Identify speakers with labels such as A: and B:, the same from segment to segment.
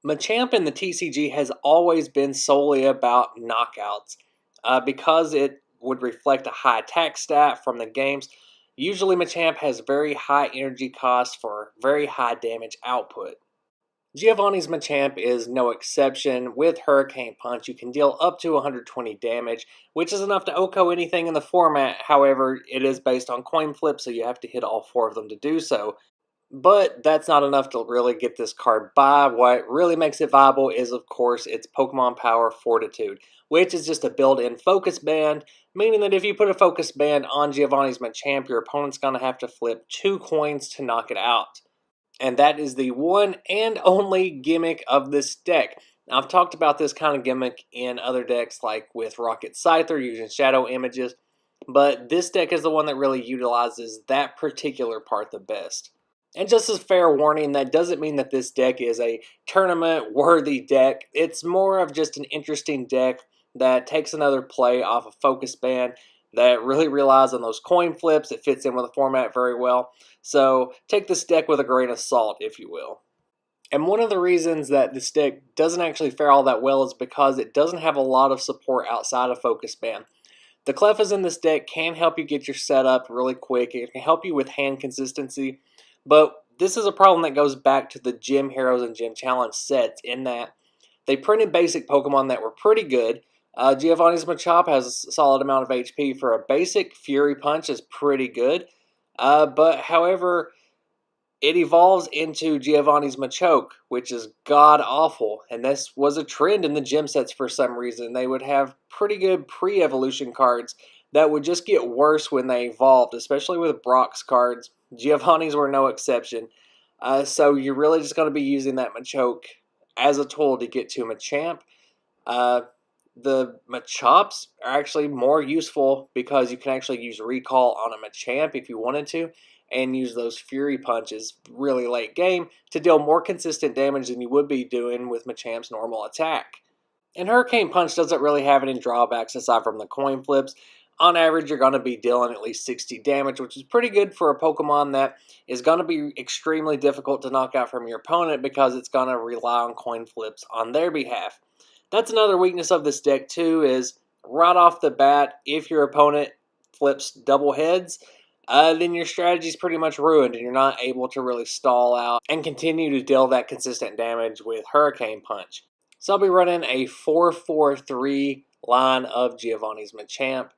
A: Machamp in the TCG has always been solely about knockouts. Because it would reflect a high attack stat from the games, usually Machamp has very high energy costs for very high damage output. Giovanni's Machamp is no exception. With Hurricane Punch, you can deal up to 120 damage, which is enough to OHKO anything in the format. However, it is based on coin flip, so you have to hit all 4 of them to do so. But that's not enough to really get this card by. What really makes it viable is, of course, its Pokemon Power Fortitude, which is just a built-in focus band, meaning that if you put a focus band on Giovanni's Machamp, your opponent's going to have to flip 2 coins to knock it out. And that is the one and only gimmick of this deck. Now, I've talked about this kind of gimmick in other decks, like with Rocket Scyther using shadow images, but this deck is the one that really utilizes that particular part the best. And just as fair warning, that doesn't mean that this deck is a tournament-worthy deck. It's more of just an interesting deck that takes another play off a focus band that really relies on those coin flips. It fits in with the format very well. So take this deck with a grain of salt, if you will. And one of the reasons that this deck doesn't actually fare all that well is because it doesn't have a lot of support outside of focus band. The Clefas in this deck can help you get your setup really quick. It can help you with hand consistency. But this is a problem that goes back to the Gym Heroes and Gym Challenge sets, in that they printed basic Pokemon that were pretty good. Giovanni's Machamp has a solid amount of HP for a basic. Fury Punch is pretty good. But however, it evolves into Giovanni's Machoke, which is god-awful. And this was a trend in the gym sets for some reason. They would have pretty good pre-evolution cards that would just get worse when they evolved, especially with Brock's cards. Giovanni's were no exception. So you're really just going to be using that Machoke as a tool to get to Machamp. The Machops are actually more useful because you can actually use Recall on a Machamp if you wanted to, and use those Fury Punches really late game to deal more consistent damage than you would be doing with Machamp's normal attack. And Hurricane Punch doesn't really have any drawbacks aside from the coin flips. On average, you're going to be dealing at least 60 damage, which is pretty good for a Pokemon that is going to be extremely difficult to knock out from your opponent because it's going to rely on coin flips on their behalf. That's another weakness of this deck too, is right off the bat, if your opponent flips double heads, then your strategy is pretty much ruined and you're not able to really stall out and continue to deal that consistent damage with Hurricane Punch. So I'll be running a 4-4-3 line of Giovanni's Machamp,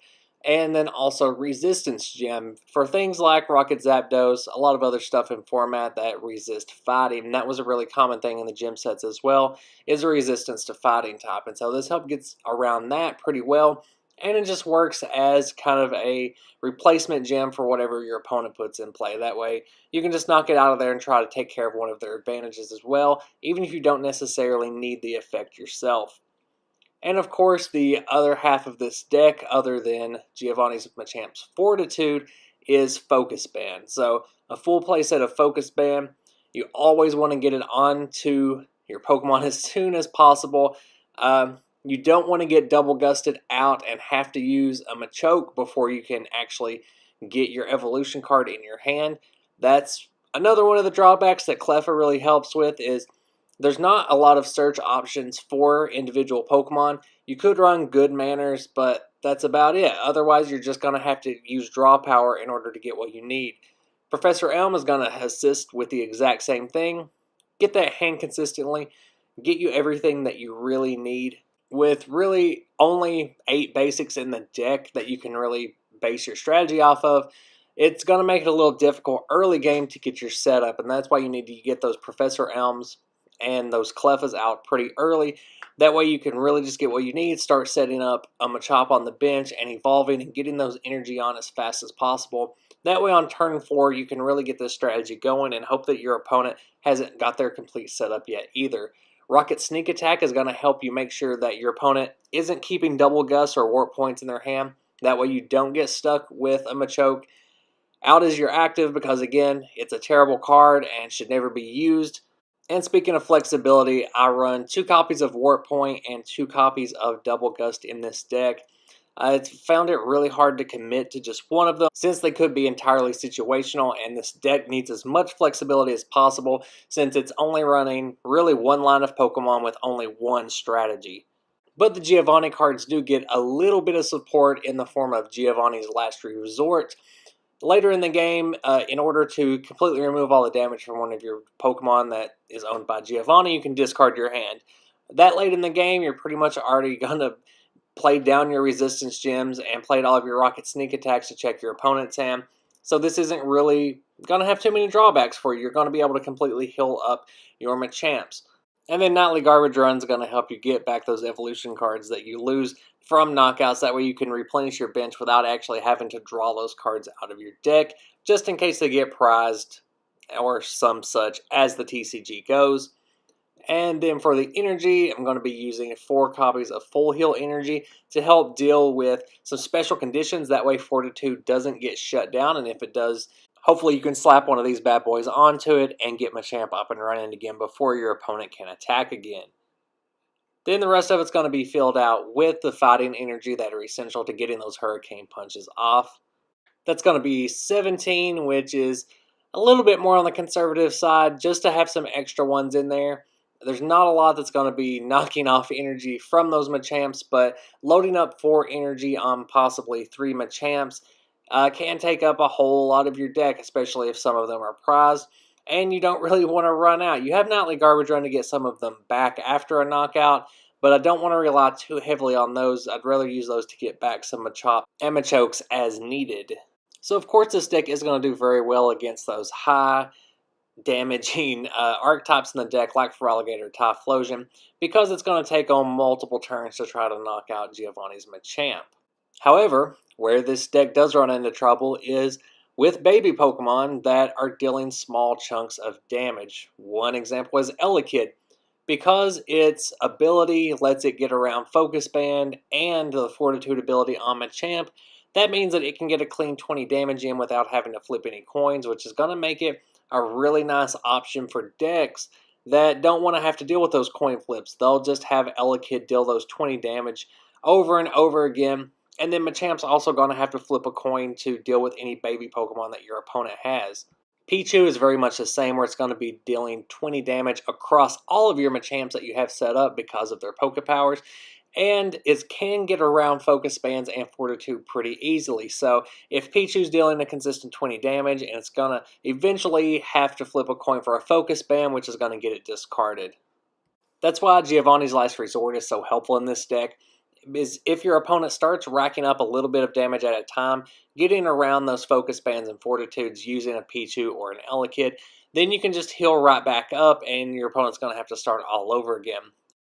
A: and then also Resistance Gem for things like Rocket Zapdos, a lot of other stuff in format that resist fighting. And that was a really common thing in the gym sets as well, is a resistance to fighting type. And so this help gets around that pretty well, and it just works as kind of a replacement gem for whatever your opponent puts in play. That way you can just knock it out of there and try to take care of one of their advantages as well, even if you don't necessarily need the effect yourself. And of course, the other half of this deck, other than Giovanni's Machamp's Fortitude, is Focus Band. So a full play set of Focus Band, you always want to get it onto your Pokemon as soon as possible. You don't want to get double gusted out and have to use a Machoke before you can actually get your evolution card in your hand. That's another one of the drawbacks that Cleffa really helps with, is there's not a lot of search options for individual Pokemon. You could run Good Manners, but that's about it. Otherwise, you're just going to have to use Draw Power in order to get what you need. Professor Elm is going to assist with the exact same thing. Get that hand consistently. Get you everything that you really need, with really only 8 basics in the deck that you can really base your strategy off of. It's going to make it a little difficult early game to get your setup, and that's why you need to get those Professor Elms and those Clefas out pretty early. That way you can really just get what you need, start setting up a Machamp on the bench and evolving and getting those energy on as fast as possible. That way on turn 4 you can really get this strategy going and hope that your opponent hasn't got their complete setup yet either. Rocket Sneak Attack is going to help you make sure that your opponent isn't keeping double Gust or Warp Points in their hand. That way you don't get stuck with a Machoke out as your active, because again, it's a terrible card and should never be used. And speaking of flexibility, I run 2 copies of Warp Point and 2 copies of Double Gust in this deck. It's found it really hard to commit to just one of them since they could be entirely situational, and this deck needs as much flexibility as possible since it's only running really one line of Pokemon with only one strategy. But the Giovanni cards do get a little bit of support in the form of Giovanni's Last Resort. Later in the game, in order to completely remove all the damage from one of your Pokemon that is owned by Giovanni, you can discard your hand. That late in the game, you're pretty much already going to play down your resistance gems and played all of your rocket sneak attacks to check your opponent's hand. So this isn't really going to have too many drawbacks for you. You're going to be able to completely heal up your Machamps. And then Nightly Garbage Run is going to help you get back those evolution cards that you lose from knockouts. That way you can replenish your bench without actually having to draw those cards out of your deck, just in case they get prized or some such as the TCG goes. And then for the energy, I'm going to be using 4 copies of Full Heal Energy to help deal with some special conditions. That way Fortitude doesn't get shut down, and if it does, hopefully you can slap one of these bad boys onto it and get Machamp up and running again before your opponent can attack again. Then the rest of it's going to be filled out with the fighting energy that are essential to getting those hurricane punches off. That's going to be 17, which is a little bit more on the conservative side, just to have some extra ones in there. There's not a lot that's going to be knocking off energy from those Machamps, but loading up 4 energy on possibly 3 Machamps can take up a whole lot of your deck, especially if some of them are prized, and you don't really want to run out. You have Nightly Garbage Run to get some of them back after a knockout, but I don't want to rely too heavily on those. I'd rather use those to get back some Machop and Machokes as needed. So of course this deck is going to do very well against those high damaging archetypes in the deck like Feraligatr, Typhlosion, because it's going to take on multiple turns to try to knock out Giovanni's Machamp. However, where this deck does run into trouble is with baby Pokemon that are dealing small chunks of damage. One example is Elekid. Because its ability lets it get around Focus Band and the Fortitude ability on Machamp, that means that it can get a clean 20 damage in without having to flip any coins, which is going to make it a really nice option for decks that don't want to have to deal with those coin flips. They'll just have Elekid deal those 20 damage over and over again, and then Machamp's also going to have to flip a coin to deal with any baby Pokemon that your opponent has. Pichu is very much the same, where it's going to be dealing 20 damage across all of your Machamps that you have set up because of their Poke Powers, and it can get around Focus Bands and Fortitude pretty easily. So if Pichu's dealing a consistent 20 damage, and it's going to eventually have to flip a coin for a Focus Band, which is going to get it discarded. That's why Giovanni's Last Resort is so helpful in this deck, is if your opponent starts racking up a little bit of damage at a time, getting around those Focus Bands and Fortitudes using a Pichu or an Elekid, then you can just heal right back up and your opponent's going to have to start all over again.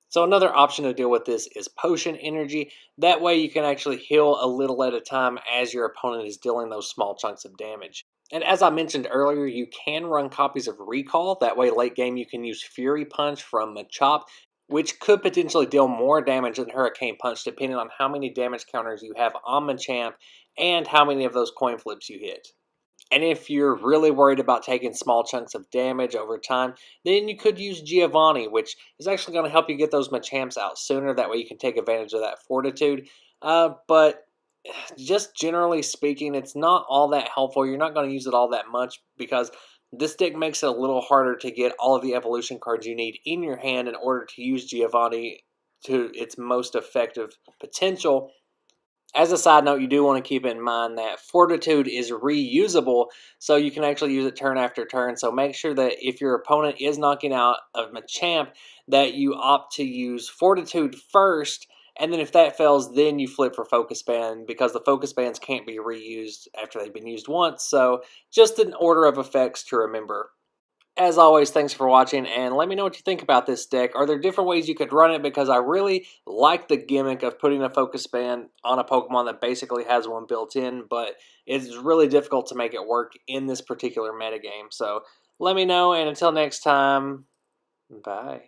A: So another option to deal with this is Potion Energy. That way you can actually heal a little at a time as your opponent is dealing those small chunks of damage. And as I mentioned earlier, you can run copies of Recall. That way late game you can use Fury Punch from Machop, which could potentially deal more damage than Hurricane Punch depending on how many damage counters you have on Machamp and how many of those coin flips you hit. And if you're really worried about taking small chunks of damage over time, then you could use Giovanni, which is actually going to help you get those Machamps out sooner. That way you can take advantage of that Fortitude. But just generally speaking, it's not all that helpful. You're not going to use it all that much because this deck makes it a little harder to get all of the evolution cards you need in your hand in order to use Giovanni to its most effective potential. As a side note, you do want to keep in mind that Fortitude is reusable, so you can actually use it turn after turn. So make sure that if your opponent is knocking out a Machamp, that you opt to use Fortitude first, and then if that fails, then you flip for Focus Band, because the Focus Bands can't be reused after they've been used once. So just an order of effects to remember. As always, thanks for watching, and let me know what you think about this deck. Are there different ways you could run it? Because I really like the gimmick of putting a Focus Band on a Pokemon that basically has one built in, but it's really difficult to make it work in this particular metagame. So let me know, and until next time, bye.